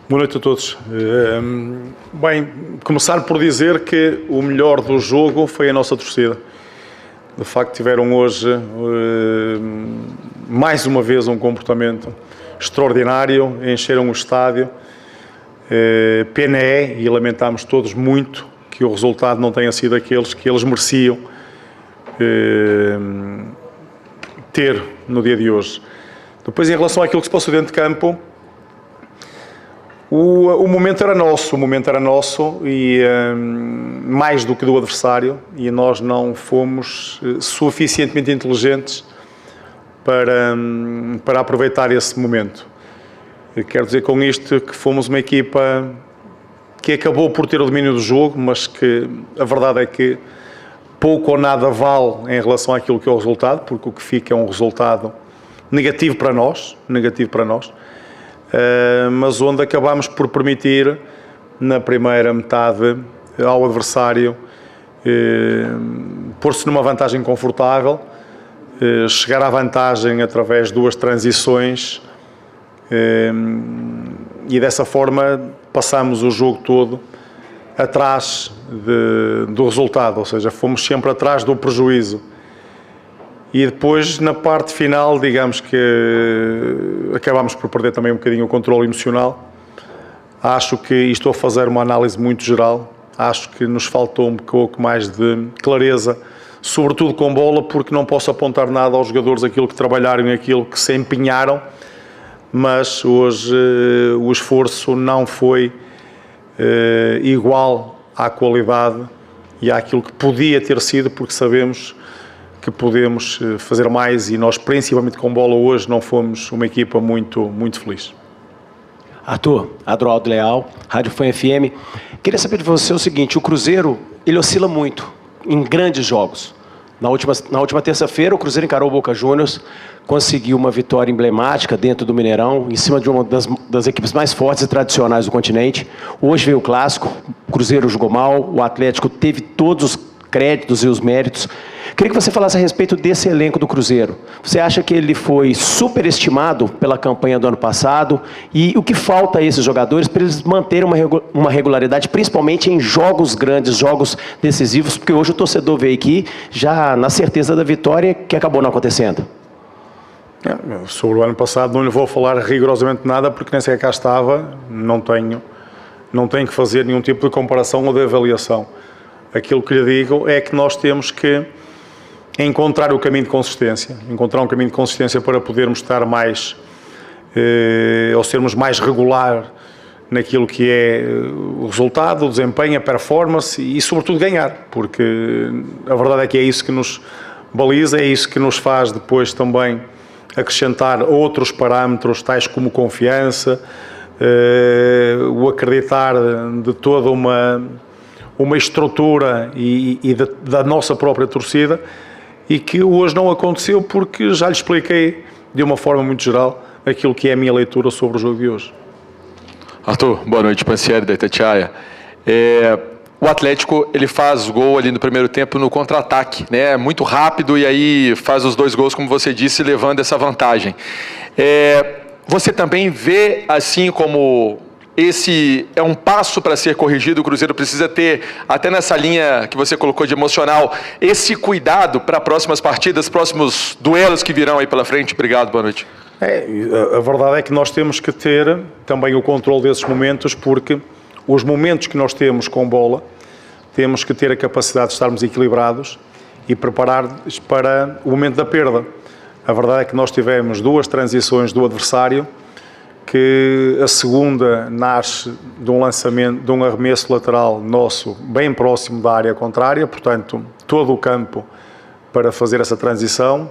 Boa noite a todos. Bem, começar por dizer que o melhor do jogo foi a nossa torcida. De facto, tiveram hoje, mais uma vez, um comportamento extraordinário, encheram o estádio. Pena é, e lamentamos todos muito, que o resultado não tenha sido aqueles que eles mereciam ter no dia de hoje. Depois, em relação àquilo que se passou dentro de campo, o momento era nosso e mais do que do adversário, e nós não fomos suficientemente inteligentes para aproveitar esse momento. Quero dizer com isto que fomos uma equipa que acabou por ter o domínio do jogo, mas que a verdade é que pouco ou nada vale em relação àquilo que é o resultado, porque o que fica é um resultado negativo para nós, mas onde acabámos por permitir, na primeira metade, ao adversário pôr-se numa vantagem confortável, chegar à vantagem através de duas transições e dessa forma passamos o jogo todo atrás do resultado, ou seja, fomos sempre atrás do prejuízo. E depois, na parte final, digamos que acabámos por perder também um bocadinho o controle emocional. Acho que, e estou a fazer uma análise muito geral, acho que nos faltou um pouco mais de clareza, sobretudo com bola, porque não posso apontar nada aos jogadores aquilo que trabalharam e aquilo que se empenharam, mas hoje o esforço não foi igual à qualidade e àquilo que podia ter sido, porque sabemos que podemos fazer mais e nós, principalmente com bola hoje, não fomos uma equipa muito feliz. Arthur, Adroaldo Leal, Rádio Fã FM. Queria saber de você o seguinte, o Cruzeiro, ele oscila muito em grandes jogos. Na última terça-feira, o Cruzeiro encarou o Boca Juniors, conseguiu uma vitória emblemática dentro do Mineirão, em cima de uma das equipes mais fortes e tradicionais do continente. Hoje veio o Clássico, o Cruzeiro jogou mal, o Atlético teve todos os créditos e os méritos. Queria que você falasse a respeito desse elenco do Cruzeiro. Você acha que ele foi superestimado pela campanha do ano passado? E o que falta a esses jogadores para eles manterem uma regularidade, principalmente em jogos grandes, jogos decisivos? Porque hoje o torcedor veio aqui já na certeza da vitória, que acabou não acontecendo. Sobre o ano passado não lhe vou falar rigorosamente nada, porque nem sequer cá estava, não tenho que fazer nenhum tipo de comparação ou de avaliação. Aquilo que lhe digo é que nós temos que encontrar o caminho de consistência, para podermos estar mais, ou sermos mais regular naquilo que é o resultado, o desempenho, a performance e sobretudo ganhar, porque a verdade é que é isso que nos baliza, é isso que nos faz depois também acrescentar outros parâmetros, tais como confiança, o acreditar de toda uma estrutura e da nossa própria torcida, e que hoje não aconteceu porque já lhe expliquei de uma forma muito geral aquilo que é a minha leitura sobre o jogo de hoje. Arthur, boa noite, Pansieri da Itatiaia. O Atlético, ele faz gol ali no primeiro tempo no contra-ataque, né? Muito rápido, e aí faz os 2 gols, como você disse, levando essa vantagem. Você também vê, assim como esse é um passo para ser corrigido, o Cruzeiro precisa ter, até nessa linha que você colocou de emocional, esse cuidado para próximas partidas, próximos duelos que virão aí pela frente? Obrigado, boa noite. A verdade é que nós temos que ter também o controle desses momentos, porque os momentos que nós temos com bola, temos que ter a capacidade de estarmos equilibrados e preparados para o momento da perda. A verdade é que nós tivemos 2 transições do adversário, que a segunda nasce de um lançamento, de um arremesso lateral nosso, bem próximo da área contrária, portanto, todo o campo para fazer essa transição.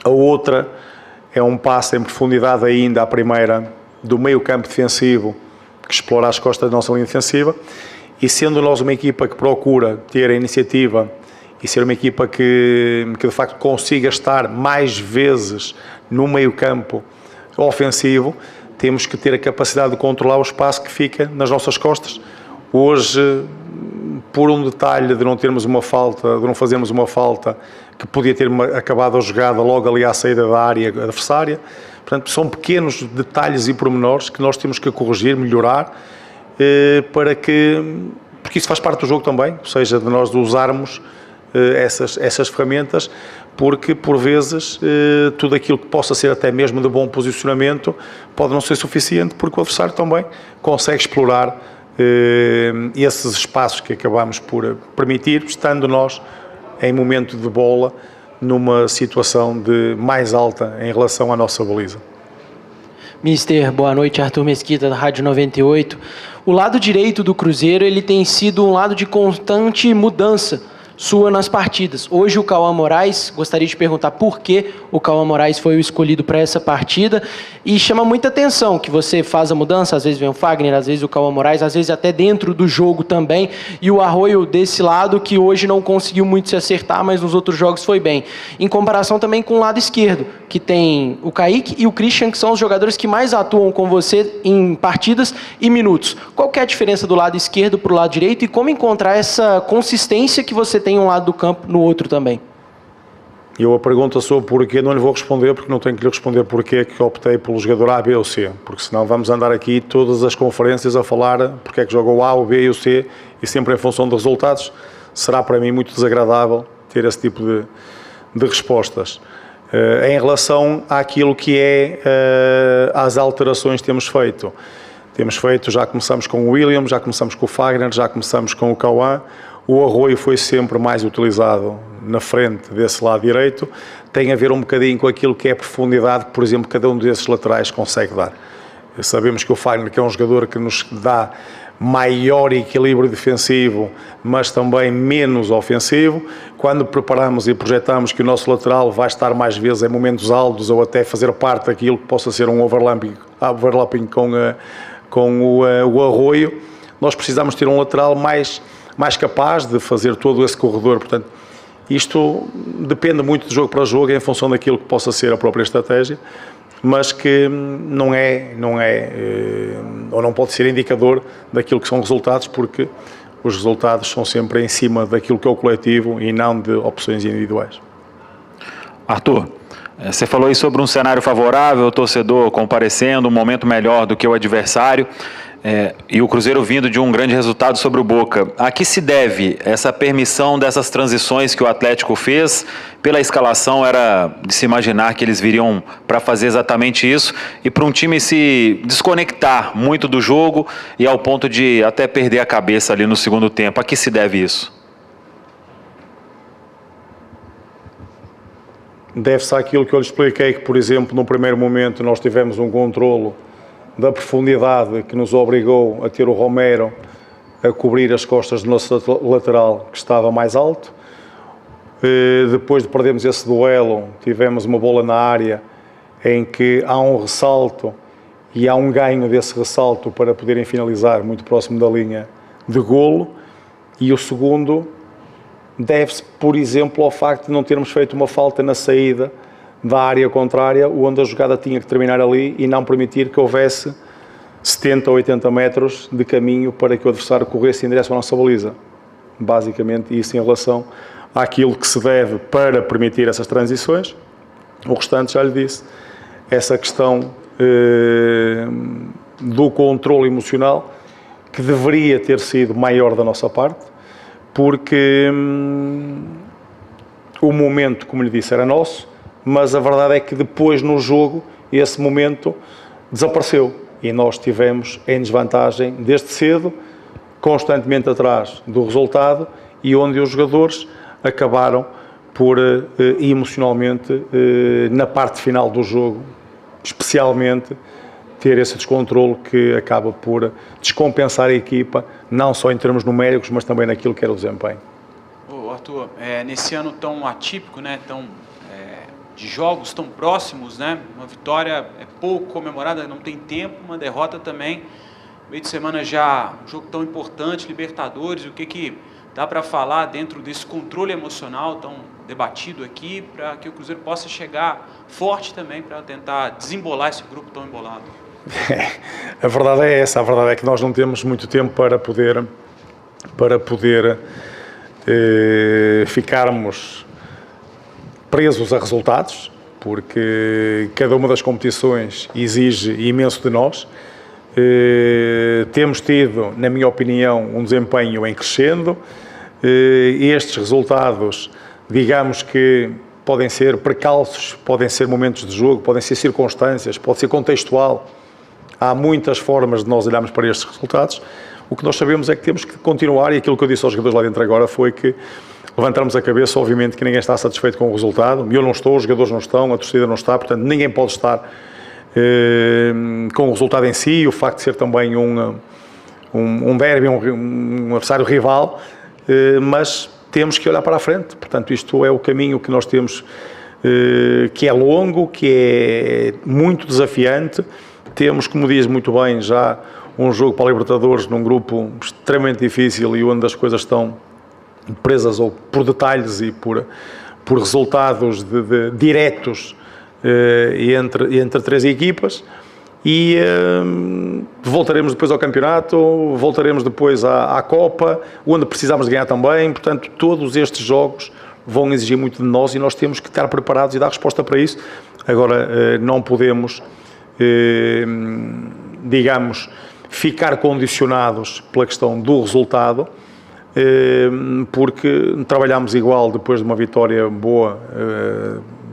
A outra é um passe em profundidade ainda, a primeira, do meio campo defensivo, que explora as costas da nossa linha defensiva, e sendo nós uma equipa que procura ter a iniciativa e ser uma equipa que de facto consiga estar mais vezes no meio campo ofensivo, temos que ter a capacidade de controlar o espaço que fica nas nossas costas. Hoje, por um detalhe de não termos uma falta, de não fazermos uma falta que podia ter acabado a jogada logo ali à saída da área adversária, Portanto, são pequenos detalhes e pormenores que nós temos que corrigir, melhorar, porque isso faz parte do jogo também, ou seja, de nós usarmos essas ferramentas, porque por vezes tudo aquilo que possa ser até mesmo de bom posicionamento pode não ser suficiente, porque o adversário também consegue explorar esses espaços que acabamos por permitir, estando nós em momento de bola numa situação de mais alta em relação à nossa baliza. Mister, boa noite, Arthur Mesquita, da Rádio 98. O lado direito do Cruzeiro, ele tem sido um lado de constante mudança sua nas partidas. Hoje o Cauã Moraes, gostaria de perguntar por que o Cauã Moraes foi o escolhido para essa partida, e chama muita atenção que você faz a mudança, às vezes vem o Fagner, às vezes o Cauã Moraes, às vezes até dentro do jogo também, e o Arroio desse lado que hoje não conseguiu muito se acertar, mas nos outros jogos foi bem. Em comparação também com o lado esquerdo, que tem o Kaique e o Christian, que são os jogadores que mais atuam com você em partidas e minutos. Qual que é a diferença do lado esquerdo para o lado direito e como encontrar essa consistência que você tem em um lado do campo no outro também? Eu a pergunta sobre porquê não lhe vou responder, porque não tenho que lhe responder porquê que optei pelo jogador A, B ou C, porque senão vamos andar aqui todas as conferências a falar porque é que joga o A, o B e o C, e sempre em função de resultados. Será para mim muito desagradável ter esse tipo de respostas. Em relação àquilo que às alterações que temos feito. Já começamos com o William, já começamos com o Fagner, já começamos com o Cauã. O Arroio foi sempre mais utilizado na frente desse lado direito. Tem a ver um bocadinho com aquilo que é a profundidade que, por exemplo, cada um desses laterais consegue dar. Sabemos que o Fagner, que é um jogador que nos dá maior equilíbrio defensivo, mas também menos ofensivo. Quando preparamos e projetamos que o nosso lateral vai estar mais vezes em momentos altos ou até fazer parte daquilo que possa ser um overlapping com o Arroio, nós precisamos ter um lateral mais capaz de fazer todo esse corredor. Portanto, isto depende muito de jogo para jogo, em função daquilo que possa ser a própria estratégia, mas que não é ou não pode ser indicador daquilo que são resultados, porque os resultados são sempre em cima daquilo que é o coletivo e não de opções individuais. Arthur, você falou aí sobre um cenário favorável, o torcedor comparecendo, um momento melhor do que o adversário, e o Cruzeiro vindo de um grande resultado sobre o Boca. A que se deve essa permissão dessas transições que o Atlético fez? Pela escalação era de se imaginar que eles viriam para fazer exatamente isso, e para um time se desconectar muito do jogo e ao ponto de até perder a cabeça ali no segundo tempo. A que se deve isso? Deve-se àquilo que eu lhe expliquei, que, por exemplo, no primeiro momento nós tivemos um controlo da profundidade que nos obrigou a ter o Romero a cobrir as costas do nosso lateral, que estava mais alto. Depois de perdermos esse duelo, tivemos uma bola na área em que há um ressalto e há um ganho desse ressalto para poderem finalizar muito próximo da linha de golo. E o segundo deve-se, por exemplo, ao facto de não termos feito uma falta na saída da área contrária, onde a jogada tinha que terminar ali, e não permitir que houvesse 70 ou 80 metros de caminho para que o adversário corresse em direção à nossa baliza. Basicamente isso em relação àquilo que se deve para permitir essas transições. O restante já lhe disse, essa questão do controle emocional, que deveria ter sido maior da nossa parte, porque o momento, como lhe disse, era nosso, mas a verdade é que depois no jogo esse momento desapareceu e nós estivemos em desvantagem desde cedo, constantemente atrás do resultado, e onde os jogadores acabaram por emocionalmente, na parte final do jogo, especialmente, ter esse descontrole que acaba por descompensar a equipa, não só em termos numéricos, mas também naquilo que era o desempenho. Arthur, nesse ano tão atípico, né, de jogos tão próximos, né, uma vitória é pouco comemorada, não tem tempo, uma derrota também, meio de semana já, um jogo tão importante, Libertadores, o que dá para falar dentro desse controle emocional tão debatido aqui, para que o Cruzeiro possa chegar forte também para tentar desembolar esse grupo tão embolado? A verdade é essa, a verdade é que nós não temos muito tempo para poder ficarmos presos a resultados, porque cada uma das competições exige imenso de nós. Temos tido, na minha opinião, um desempenho em crescendo. Estes resultados, digamos que podem ser precalços, podem ser momentos de jogo, podem ser circunstâncias, pode ser contextual. Há muitas formas de nós olharmos para estes resultados. O que nós sabemos é que temos que continuar, e aquilo que eu disse aos jogadores lá dentro agora foi que levantarmos a cabeça. Obviamente que ninguém está satisfeito com o resultado, eu não estou, os jogadores não estão, a torcida não está, portanto ninguém pode estar com o resultado em si, o facto de ser também um derby, um adversário rival, mas temos que olhar para a frente. Portanto, isto é o caminho que nós temos, que é longo, que é muito desafiante. Temos, como diz muito bem, já um jogo para a Libertadores num grupo extremamente difícil e onde as coisas estão presas ou por detalhes e por resultados diretos entre três equipas. E voltaremos depois ao campeonato, voltaremos depois à Copa, onde precisamos de ganhar também. Portanto, todos estes jogos vão exigir muito de nós e nós temos que estar preparados e dar resposta para isso. Agora, não podemos, digamos, ficar condicionados pela questão do resultado, porque trabalhamos igual depois de uma vitória boa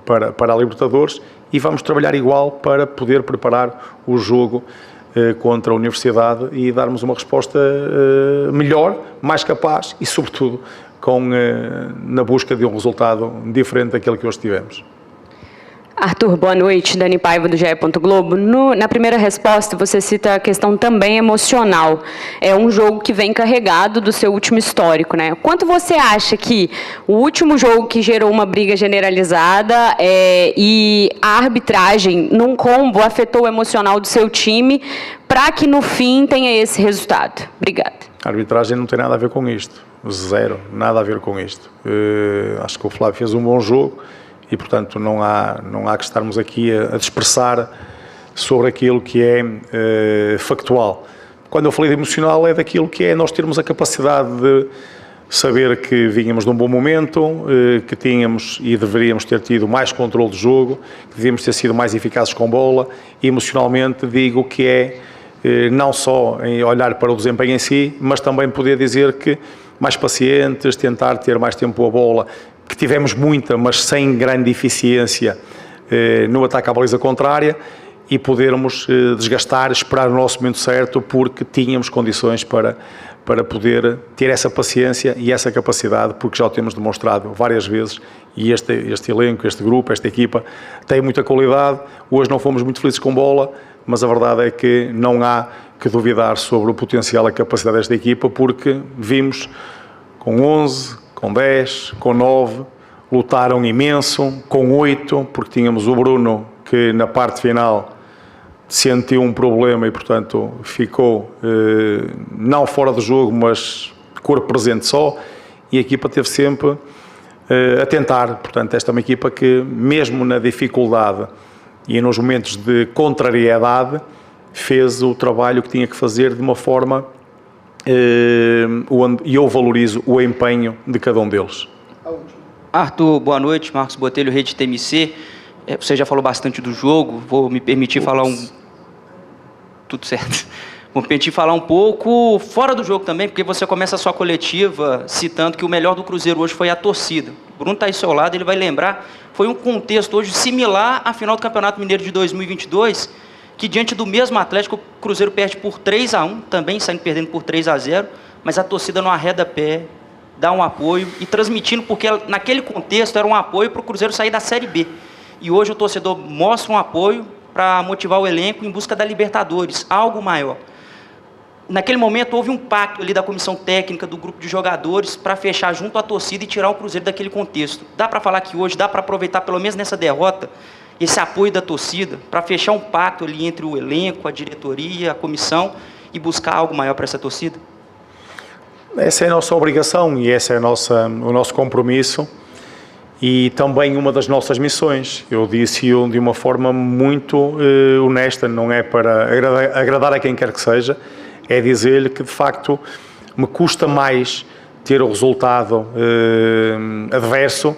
para a Libertadores, e vamos trabalhar igual para poder preparar o jogo contra a Universidade e darmos uma resposta melhor, mais capaz e, sobretudo, na busca de um resultado diferente daquele que hoje tivemos. Arthur, boa noite. Dani Paiva, do GE. Globo. Na primeira resposta, você cita a questão também emocional. É um jogo que vem carregado do seu último histórico, né? Quanto você acha que o último jogo que gerou uma briga generalizada e a arbitragem, num combo, afetou o emocional do seu time para que, no fim, tenha esse resultado? Obrigada. A arbitragem não tem nada a ver com isto. Zero. Nada a ver com isto. Acho que o Flávio fez um bom jogo. E, portanto, não há que estarmos aqui a dispersar sobre aquilo que é factual. Quando eu falei de emocional, é daquilo que é nós termos a capacidade de saber que vínhamos de um bom momento, que tínhamos e deveríamos ter tido mais controle do jogo, que devíamos ter sido mais eficazes com bola. E, emocionalmente, digo que é não só em olhar para o desempenho em si, mas também poder dizer que mais pacientes, tentar ter mais tempo a bola, que tivemos muita, mas sem grande eficiência no ataque à baliza contrária, e podermos desgastar, esperar o nosso momento certo, porque tínhamos condições para poder ter essa paciência e essa capacidade, porque já o temos demonstrado várias vezes, e este elenco, este grupo, esta equipa tem muita qualidade. Hoje não fomos muito felizes com bola, mas a verdade é que não há que duvidar sobre o potencial e a capacidade desta equipa, porque vimos com 11, com 10, com 9, lutaram imenso, com 8, porque tínhamos o Bruno, que na parte final sentiu um problema e, portanto, ficou não fora do jogo, mas corpo presente só, e a equipa teve sempre a tentar. Portanto, esta é uma equipa que, mesmo na dificuldade e nos momentos de contrariedade, fez o trabalho que tinha que fazer de uma forma e eu valorizo o empenho de cada um deles. Arthur, boa noite. Marcos Botelho, Rede TMC. Você já falou bastante do jogo, vou me permitir falar Tudo certo. Vou me permitir falar um pouco fora do jogo também, porque você começa a sua coletiva citando que o melhor do Cruzeiro hoje foi a torcida. O Bruno está aí ao seu lado, ele vai lembrar, foi um contexto hoje similar à final do Campeonato Mineiro de 2022, que diante do mesmo Atlético, o Cruzeiro perde por 3-1, também saindo perdendo por 3-0, mas a torcida não arreda pé, dá um apoio e transmitindo, porque naquele contexto era um apoio para o Cruzeiro sair da Série B. E hoje o torcedor mostra um apoio para motivar o elenco em busca da Libertadores, algo maior. Naquele momento houve um pacto ali da comissão técnica, do grupo de jogadores, para fechar junto à torcida e tirar o Cruzeiro daquele contexto. Dá para falar que hoje, dá para aproveitar pelo menos nessa derrota, esse apoio da torcida, para fechar um pacto ali entre o elenco, a diretoria, a comissão, e buscar algo maior para essa torcida? Essa é a nossa obrigação e esse é o nosso compromisso e também uma das nossas missões. Eu disse-o de uma forma muito honesta, não é para agradar a quem quer que seja, é dizer-lhe que de facto me custa mais ter o resultado adverso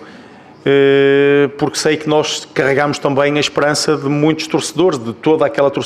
porque sei que nós carregamos também a esperança de muitos torcedores, de toda aquela torcida